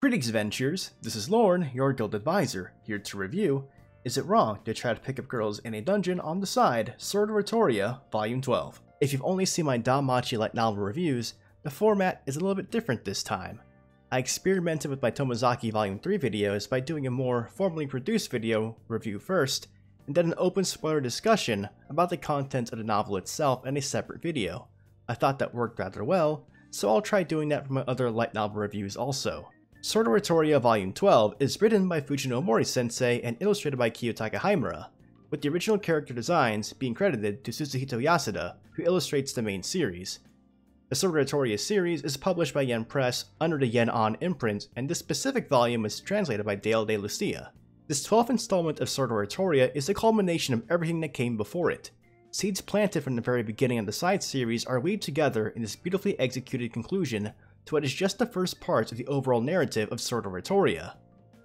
Greetings adventurers, this is Lorne, your guild advisor, here to review Is It Wrong to Try to Pick Up Girls in a Dungeon on the Side, Sword Oratoria, Volume 12. If you've only seen my Danmachi light novel reviews, the format is a little bit different this time. I experimented with my Tomozaki Volume 3 videos by doing a more formally produced video review first, and then an open spoiler discussion about the content of the novel itself in a separate video. I thought that worked rather well, so I'll try doing that for my other light novel reviews also. Sword Oratoria Volume 12 is written by Fujinomori Sensei and illustrated by Kiyotaka Haimura, with the original character designs being credited to Suzuhito Yasuda, who illustrates the main series. The Sword Oratoria series is published by Yen Press under the Yen On imprint, and this specific volume was translated by DeLucia. This 12th installment of Sword Oratoria is the culmination of everything that came before it. Seeds planted from the very beginning of the side series are weaved together in this beautifully executed conclusion to what is just the first part of the overall narrative of Sword Oratoria.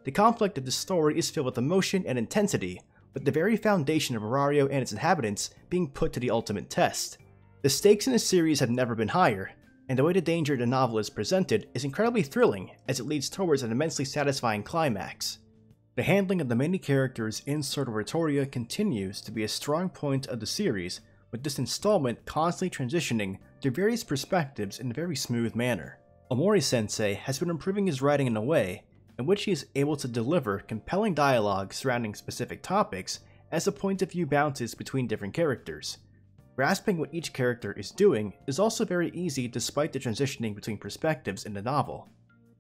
The conflict of the story is filled with emotion and intensity, with the very foundation of Orario and its inhabitants being put to the ultimate test. The stakes in the series have never been higher, and the way the danger of the novel is presented is incredibly thrilling as it leads towards an immensely satisfying climax. The handling of the many characters in Sword Oratoria continues to be a strong point of the series, with this installment constantly transitioning through various perspectives in a very smooth manner. Omori Sensei has been improving his writing in a way in which he is able to deliver compelling dialogue surrounding specific topics as the point of view bounces between different characters. Grasping what each character is doing is also very easy despite the transitioning between perspectives in the novel.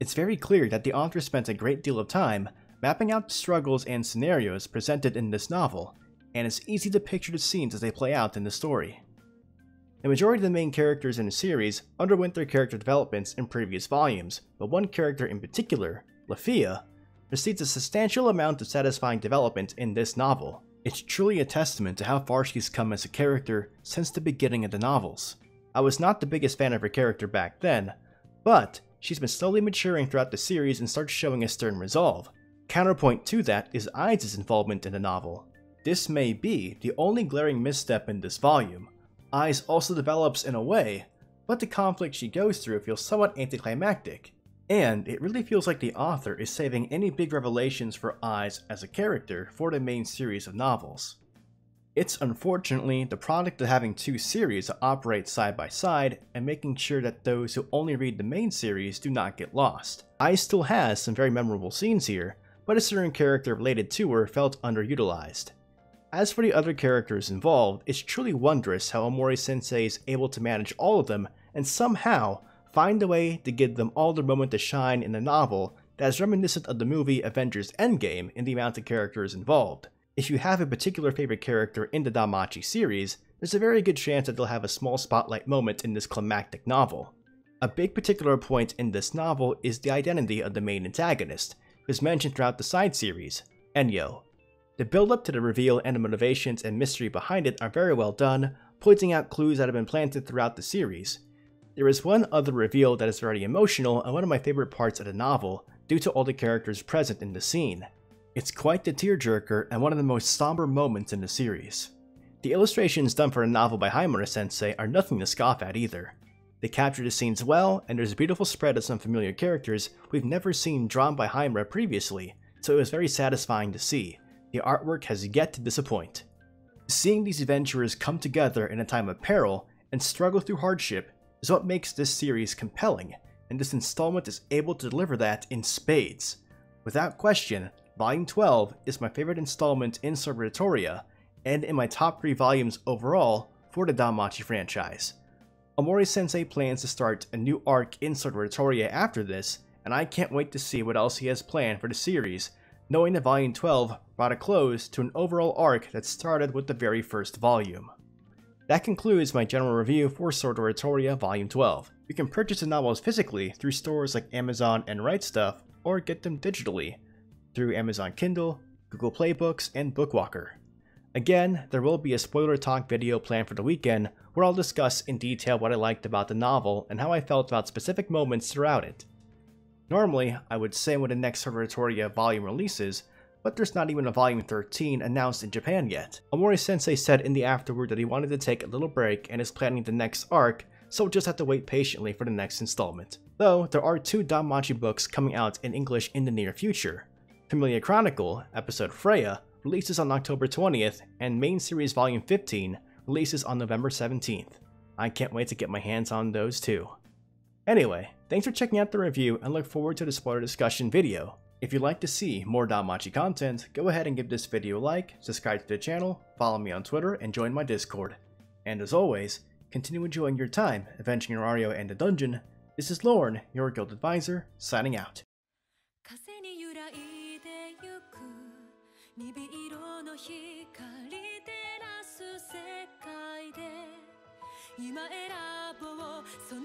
It's very clear that the author spent a great deal of time mapping out the struggles and scenarios presented in this novel, and it's easy to picture the scenes as they play out in the story. The majority of the main characters in the series underwent their character developments in previous volumes, but one character in particular, Lafia, receives a substantial amount of satisfying development in this novel. It's truly a testament to how far she's come as a character since the beginning of the novels. I was not the biggest fan of her character back then, but she's been slowly maturing throughout the series and starts showing a stern resolve. Counterpoint to that is Ai's involvement in the novel. This may be the only glaring misstep in this volume. Ai's also develops in a way, but the conflict she goes through feels somewhat anticlimactic, and it really feels like the author is saving any big revelations for Ai's as a character for the main series of novels. It's unfortunately the product of having two series that operate side by side and making sure that those who only read the main series do not get lost. Ai still has some very memorable scenes here, but a certain character related to her felt underutilized. As for the other characters involved, it's truly wondrous how Omori Sensei is able to manage all of them and somehow find a way to give them all their moment to shine in a novel that is reminiscent of the movie Avengers Endgame in the amount of characters involved. If you have a particular favorite character in the Danmachi series, there's a very good chance that they'll have a small spotlight moment in this climactic novel. A big particular point in this novel is the identity of the main antagonist, who is mentioned throughout the side series, Enyo. The build-up to the reveal and the motivations and mystery behind it are very well done, pointing out clues that have been planted throughout the series. There is one other reveal that is very emotional and one of my favorite parts of the novel, due to all the characters present in the scene. It's quite the tearjerker and one of the most somber moments in the series. The illustrations done for the novel by Haimura Sensei are nothing to scoff at either. They capture the scenes well, and there's a beautiful spread of some familiar characters we've never seen drawn by Haimura previously, so it was very satisfying to see. The artwork has yet to disappoint. Seeing these adventurers come together in a time of peril and struggle through hardship is what makes this series compelling, and this installment is able to deliver that in spades. Without question, Volume 12 is my favorite installment in Sword Oratoria, and in my top 3 volumes overall for the Danmachi franchise. Omori Sensei plans to start a new arc in Sword Oratoria after this, and I can't wait to see what else he has planned for the series, knowing that Volume 12 brought a close to an overall arc that started with the very first volume. That concludes my general review for Sword Oratoria Volume 12. You can purchase the novels physically through stores like Amazon and Right Stuf, or get them digitally through Amazon Kindle, Google Play Books, and Bookwalker. Again, there will be a spoiler talk video planned for the weekend where I'll discuss in detail what I liked about the novel and how I felt about specific moments throughout it. Normally, I would say when the next Sword Oratoria volume releases, but there's not even a volume 13 announced in Japan yet. Omori Sensei said in the afterword that he wanted to take a little break and is planning the next arc, so we'll just have to wait patiently for the next installment. Though there are 2 Danmachi books coming out in English in the near future. Familia Chronicle, episode Freya, releases on October 20th, and Main Series Volume 15 releases on November 17th. I can't wait to get my hands on those too. Anyway, thanks for checking out the review and look forward to the spoiler discussion video. If you'd like to see more Danmachi content, go ahead and give this video a like, subscribe to the channel, follow me on Twitter, and join my Discord. And as always, continue enjoying your time avenging Orario and the dungeon. This is Lorne, your guild advisor, signing out. 風に揺らいでゆく鈍色の光照らす世界で今選ぼうその